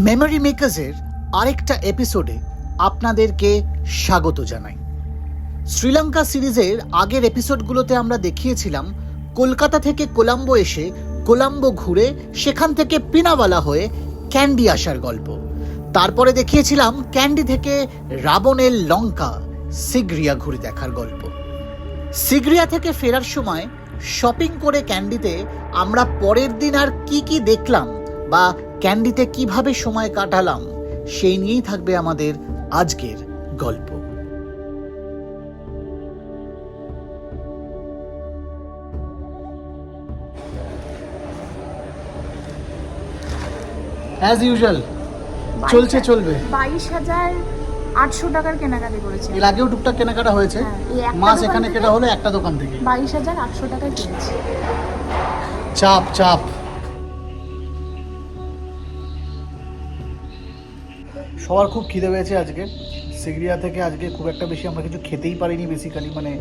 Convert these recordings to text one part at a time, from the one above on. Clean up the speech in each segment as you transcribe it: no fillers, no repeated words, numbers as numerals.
Memory মেকার্সের আরেকটা এপিসোডে আপনাদেরকে স্বাগত জানাই। শ্রীলঙ্কা সিরিজের আগের এপিসোডগুলোতে আমরা দেখিয়েছিলাম কলকাতা থেকে কোলাম্বো এসে কোলাম্বো ঘুরে সেখান থেকে পিনাওয়ালা হয়ে ক্যান্ডি আসার গল্প। তারপরে দেখিয়েছিলাম ক্যান্ডি থেকে রাবণের লঙ্কা সিগরিয়া ঘুরে দেখার গল্প। সিগরিয়া থেকে ফেরার সময় শপিং করে ক্যান্ডিতে আমরা পরের দিন আর কি দেখলাম বা ক্যান্ডিতে কিভাবে সময় কাটালাম সেই নিয়েই থাকবে আমাদের আজকের গল্প। অ্যাজ ইউজুয়াল চলবে। 22,800 টাকার কেনাকাটা করেছি। এর আগেও টুকটাক কেনাকাটা হয়েছে। মাছ এখানে কেনা হলো একটা দোকান থেকে। 22,800 টাকায় কিনেছি। চাপ সবার খুব খিদে পেয়েছে আজকে। সিগরিয়া থেকে আজকে খুব একটা বেশি আমরা কিছু খেতেই পারিনি, বেসিক্যালি মানে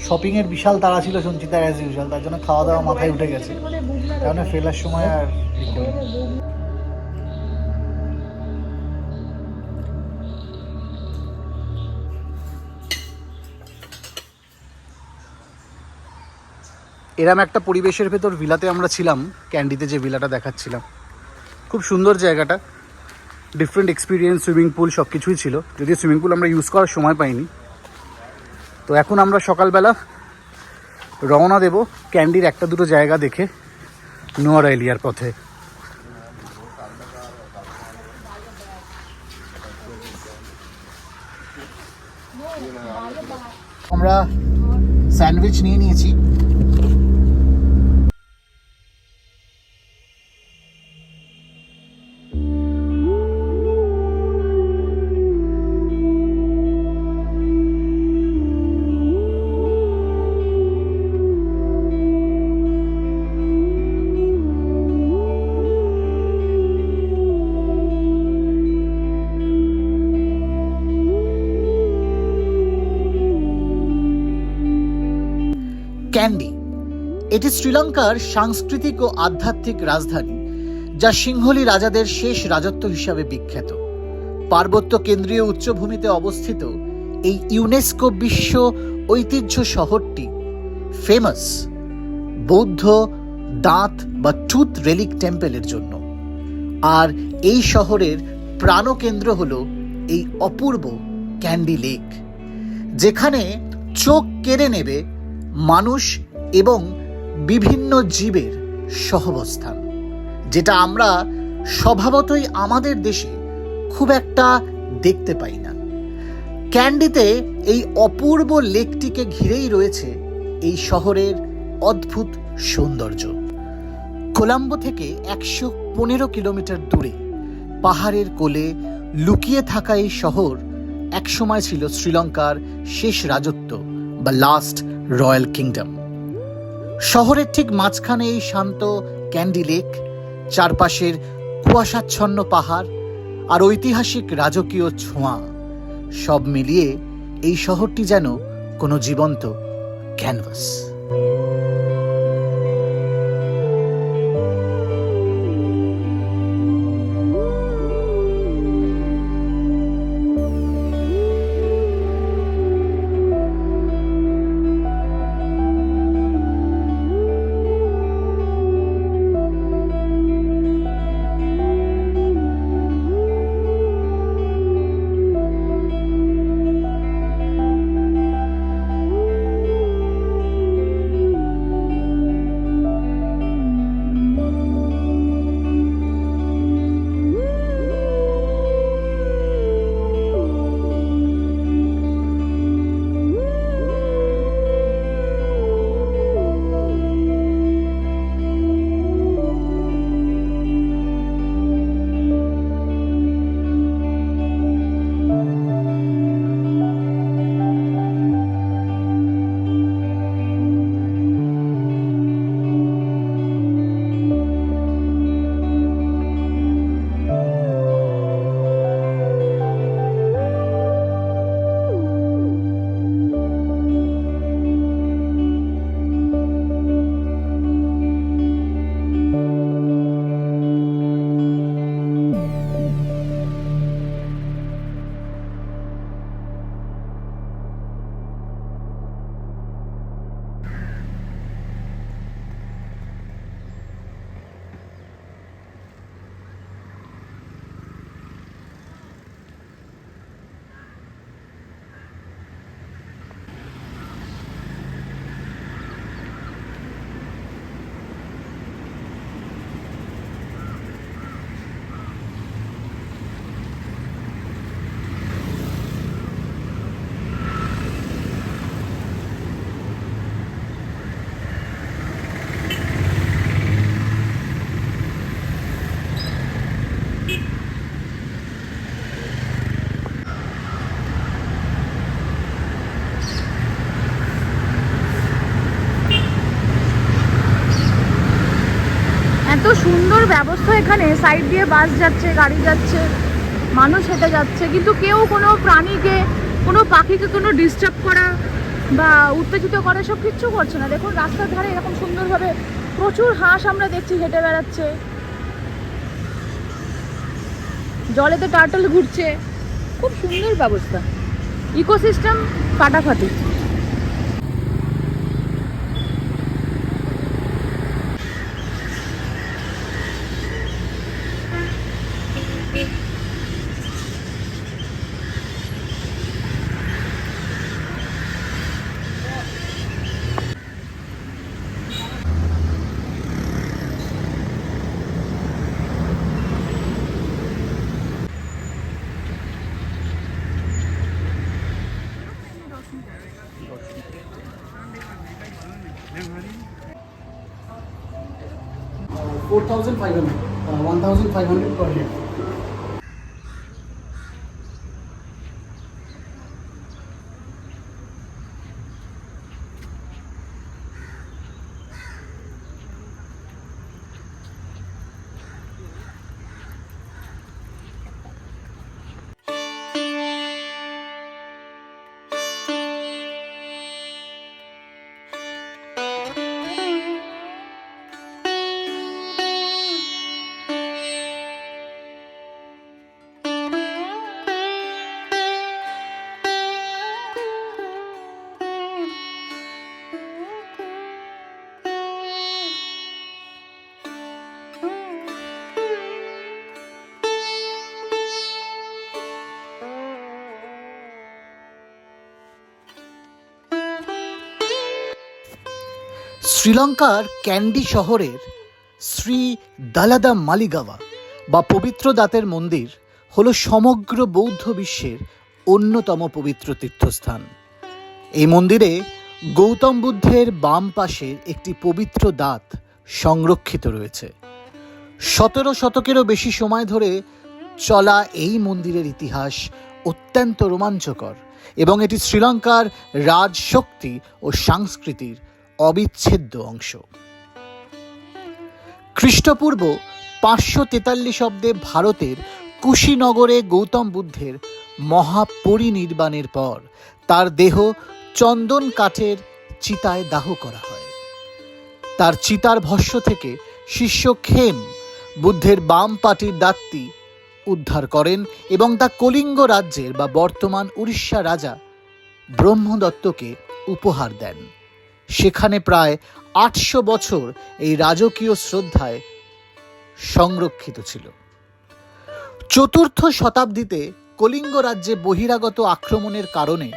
শপিংয়ের বিশাল তাড়া ছিল সঞ্চিতা অ্যাজ ইউজুয়াল, তার জন্য খাওয়া দাওয়া মাথায় উঠে গেছে, কারণ ফেলার সময় আর এরম একটা পরিবেশের ভেতর ভিলাতে আমরা ছিলাম। ক্যান্ডিতে যে ভিলাটা দেখাচ্ছিলাম, খুব সুন্দর জায়গাটা, ডিফারেন্ট এক্সপিরিয়েন্স, সুইমিং পুল সব কিছুই ছিল, যদিও সুইমিং পুল আমরা ইউজ করার সময় পাইনি। তো এখন আমরা সকালবেলা রওনা দেব ক্যান্ডির একটা দুটো জায়গা দেখে নোয়ারা এলিয়ার পথে। আমরা স্যান্ডউইচ নিয়ে নিয়েছি। ক্যান্ডি এটি শ্রীলঙ্কার সাংস্কৃতিক ও আধ্যাত্মিক রাজধানী, যা সিংহলী রাজাদের শেষ রাজত্ব হিসাবে বিখ্যাত। পার্বত্য কেন্দ্রীয় উচ্চভূমিতে অবস্থিত এই ইউনেস্কো বিশ্ব ঐতিহ্য শহরটি ফেমাস বৌদ্ধ দাঁত বা টুথ রেলিক টেম্পলের জন্য। আর এই শহরের প্রাণকেন্দ্র হল এই অপূর্ব ক্যান্ডি লেক, যেখানে চোখ কেড়ে নেবে মানুষ এবং বিভিন্ন জীবের সহাবস্থান, যেটা আমরা স্বভাবতই আমাদের দেশে খুব একটা দেখতে পাই না। ক্যান্ডিতে এই অপূর্ব লেকটিকে ঘিরেই রয়েছে এই শহরের অদ্ভুত সৌন্দর্য। কোলাম্বো থেকে 115 কিলোমিটার দূরে পাহাড়ের কোলে লুকিয়ে থাকা এই শহর একসময় ছিল শ্রীলঙ্কার শেষ রাজত্ব বা লাস্ট রয়্যাল কিংডম। শহরের ঠিক মাঝখানে এই শান্ত ক্যান্ডি লেক, চারপাশের কুয়াশাচ্ছন্ন পাহাড় আর ঐতিহাসিক রাজকীয় ছোঁয়া, সব মিলিয়ে এই শহরটি যেন কোনো জীবন্ত ক্যানভাস। ব্যবস্থা এখানে, সাইড দিয়ে বাস যাচ্ছে, গাড়ি যাচ্ছে, মানুষ হেঁটে যাচ্ছে, কিন্তু কেউ কোনো প্রাণীকে, কোনো পাখিকে কোনো ডিস্টার্ব করা বা উত্তেজিত করা সব কিচ্ছু করছে না। দেখুন রাস্তার ধারে এরকম সুন্দরভাবে প্রচুর হাঁস আমরা দেখছি হেঁটে বেড়াচ্ছে, জলেতে টার্টল ঘুরছে, খুব সুন্দর ব্যবস্থা, ইকোসিস্টেম ফাটাফাটি। $4,500, 1,500 per head. শ্রীলঙ্কার ক্যান্ডি শহরের শ্রী দালাদা মালিগাওয়া বা পবিত্র দাঁতের মন্দির হল সমগ্র বৌদ্ধ বিশ্বের অন্যতম পবিত্র তীর্থস্থান। এই মন্দিরে গৌতম বুদ্ধের বাম পাশের একটি পবিত্র দাঁত সংরক্ষিত রয়েছে। 17 শতকেরও বেশি সময় ধরে চলা এই মন্দিরের ইতিহাস অত্যন্ত রোমাঞ্চকর এবং এটি শ্রীলঙ্কার রাজশক্তি ও সংস্কৃতির অবিচ্ছেদ্য অংশ। খ্রিস্টপূর্ব 543 অব্দে ভারতের কুশীনগরে গৌতম বুদ্ধের মহাপরিনির্বাণের পর তার দেহ চন্দন কাঠের চিতায় দাহ করা হয়। তার চিতার ভস্ম থেকে শিষ্য খেম বুদ্ধের বাম পাটির দাঁতটি উদ্ধার করেন এবং তা কলিঙ্গ রাজ্যের বা বর্তমান উড়িষ্যা রাজা ব্রহ্মদত্তকে উপহার দেন। সেখানে প্রায় 800 বছর এই রাজকীয় শ্রদ্ধায় সংরক্ষিত ছিল। 4th শতাব্দীতে কলিঙ্গ রাজ্যে বহিরাগত আক্রমণের কারণে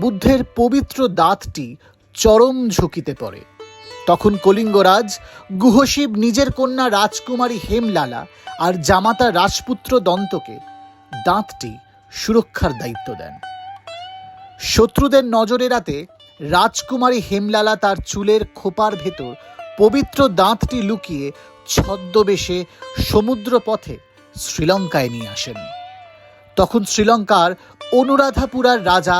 বুদ্ধের পবিত্র দাঁতটি চরম ঝুঁকিতে পড়ে। তখন কলিঙ্গরাজ গুহশিব নিজের কন্যা রাজকুমারী হেমলালা আর জামাতা রাজপুত্র দন্তকে দাঁতটি সুরক্ষার দায়িত্ব দেন। শত্রুদের নজর এড়াতে রাজকুমারী হেমলালা তার চুলের খোপার ভেতর পবিত্র দাঁতটি লুকিয়ে ছদ্মবেশে সমুদ্র পথে শ্রীলঙ্কায় নিয়ে আসেন। তখন শ্রীলঙ্কার অনুরাধাপুরার রাজা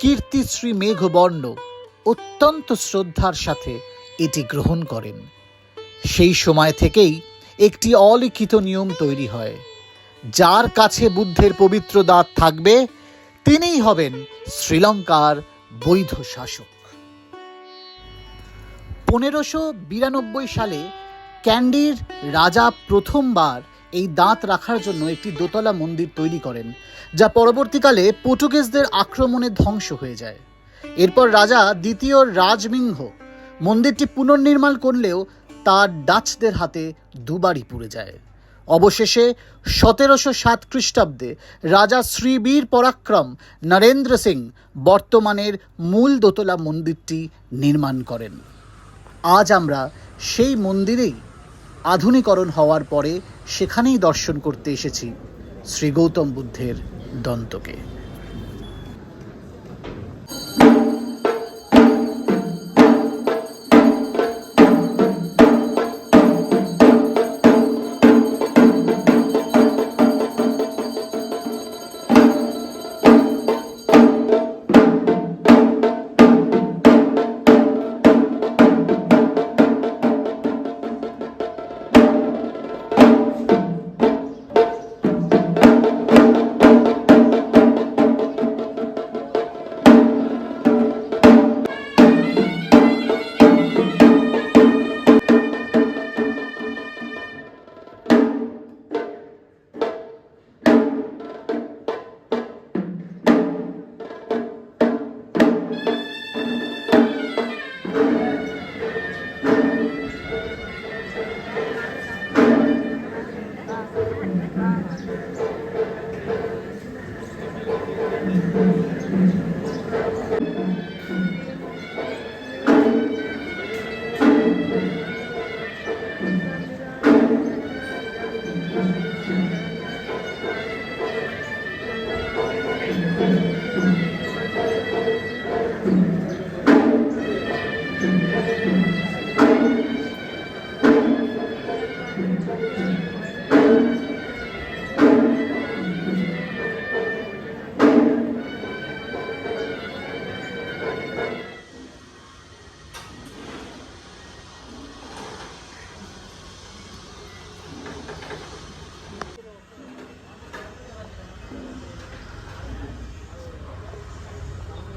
কীর্তিশ্রী মেঘবর্ণ অত্যন্ত শ্রদ্ধার সাথে এটি গ্রহণ করেন। সেই সময় থেকেই একটি অলিখিত নিয়ম তৈরি হয়, যার কাছে বুদ্ধের পবিত্র দাঁত থাকবে তিনিই হবেন শ্রীলঙ্কার বৈধ শাসক। 1592 সালে ক্যান্ডির রাজা প্রথমবার এই দাঁত রাখার জন্য একটি দোতলা মন্দির তৈরি করেন, যা পরবর্তীকালে পর্তুগিজদের আক্রমণে ধ্বংস হয়ে যায়। এরপর রাজা দ্বিতীয় রাজমিংহ মন্দিরটি পুনর্নির্মাণ করলেও তার ডাচদের হাতে দুবারই পুড়ে যায়। অবশেষে 1707 খ্রিস্টাব্দে রাজা শ্রীবীর পরাক্রম নরেন্দ্র সিং বর্তমানের মূল দোতলা মন্দিরটি নির্মাণ করেন। আজ আমরা সেই মন্দিরেই আধুনিকরণ হওয়ার পরে সেখানেই দর্শন করতে এসেছি শ্রী গৌতম বুদ্ধের দন্তকে।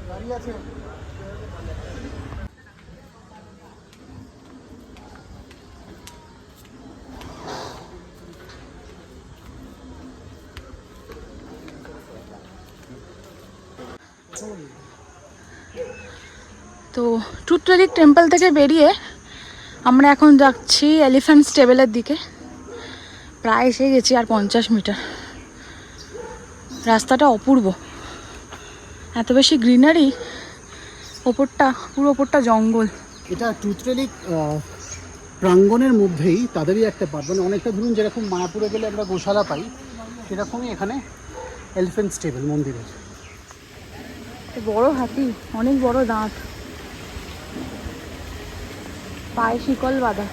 দাঁড়িয়ে আছে। তো ট্রুথ ভ্যালি টেম্পল থেকে বেরিয়ে আমরা এখন যাচ্ছি এলিফ্যান্ট স্টেবলের দিকে। প্রায় এসে গেছি, আর 50 মিটার। রাস্তাটা অপূর্ব, এত বেশি গ্রিনারি, ওপরটা পুরো ওপরটা জঙ্গল। এটা ট্রুথ ভ্যালি প্রাঙ্গণের মধ্যেই তাদেরই একটা পার্ট, মানে অনেকটা ধরুন যেরকম মায়াপুরে গেলে আমরা গোশালা পাই, সেরকমই এখানে এলিফ্যান্ট স্টেবল মন্দিরের। বড় হাতি, অনেক বড় দাঁত, পায়ে শিকল বাঁধা।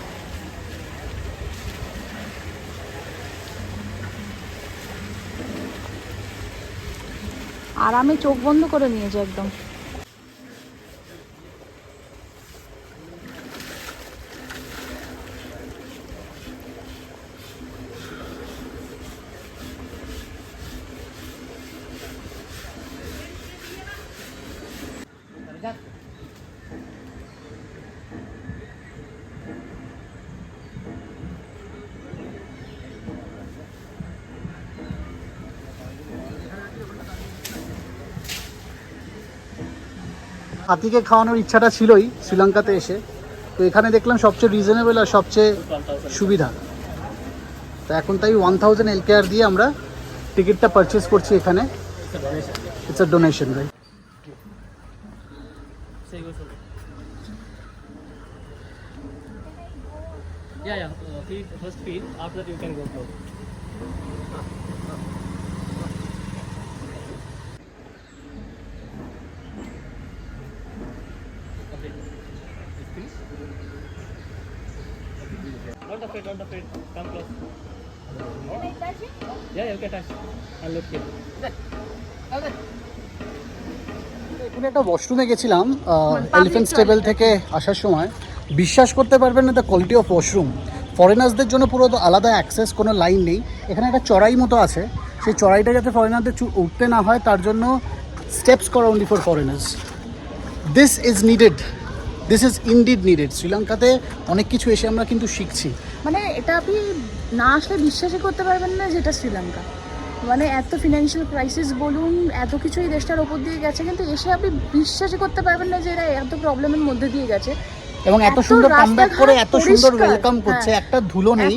আরামে চোখ বন্ধ করে নিয়েছে একদম। হাতিকে খাওয়ানোর ইচ্ছাটা ছিলই শ্রীলঙ্কাতে এসে, তো এখানে দেখলাম সবচেয়ে রিজনেবল আর সবচেয়ে সুবিধা। তো এখন তাই 1000 LKR দিয়ে আমরা টিকিটটা পারচেস করছি এখানে। It's a donation, right? Yeah. Feed, first feed. After that, you can go close. Okay. This piece. Don't the feed. Come close. Can I touch it? Yeah, you can touch. And look here. এখানে একটা ওয়াশরুমে গেছিলাম elephant stable থেকে আসার সময়। বিশ্বাস করতে পারবেন না দ্য কোয়ালিটি অফ ওয়াশরুম। ফরেনার্সদের জন্য পুরো আলাদা অ্যাক্সেস, কোনো লাইন নেই। এখানে একটা চড়াই মতো আছে, সেই চড়াইটা যাতে ফরেনারদের উঠতে না হয় তার জন্য স্টেপস করা only for foreigners. This is needed, this is indeed needed. শ্রীলঙ্কাতে অনেক কিছু এসে আমরা কিন্তু শিখছি। মানে এটা আপনি না আসলে বিশ্বাসই করতে পারবেন না যে এটা শ্রীলঙ্কা। মানে এত ফিনান্সিয়াল ক্রাইসিস বলুন, এত কিছু এই দেশটার ওপর দিয়ে গেছে, কিন্তু এসে আপনি বিশ্বাসই করতে পারবেন না যে এরা এত প্রবলেমের মধ্যে দিয়ে গেছে। এবং এত সুন্দর কামব্যাক করে এত সুন্দর ওয়েলকাম করছে, একটা ধুলো নেই।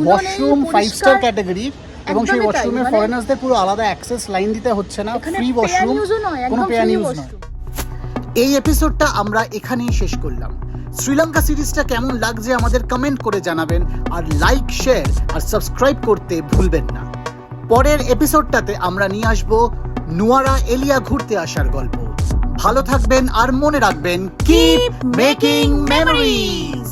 ওয়াশরুম 5 স্টার ক্যাটাগরি, এবং সেই ওয়াশরুমে ফরেনার্সদের পুরো আলাদা অ্যাক্সেস লাইন দিতে হচ্ছে না, ফ্রি ওয়াশরুম, কোনো পেয়ার ইউজ নয়। এই এপিসোডটা আমরা এখানেই শেষ করলাম। শ্রীলঙ্কা সিরিজটা কেমন লাগছে আমাদের কমেন্ট করে জানাবেন, আর লাইক, শেয়ার আর সাবস্ক্রাইব করতে ভুলবেন না। পরের এপিসোডটাতে আমরা নিয়ে আসবো নুয়ারা এলিয়া ঘুরতে আসার গল্প। ভালো থাকবেন আর মনে রাখবেন, কিপ মেকিং মেমোরিজ।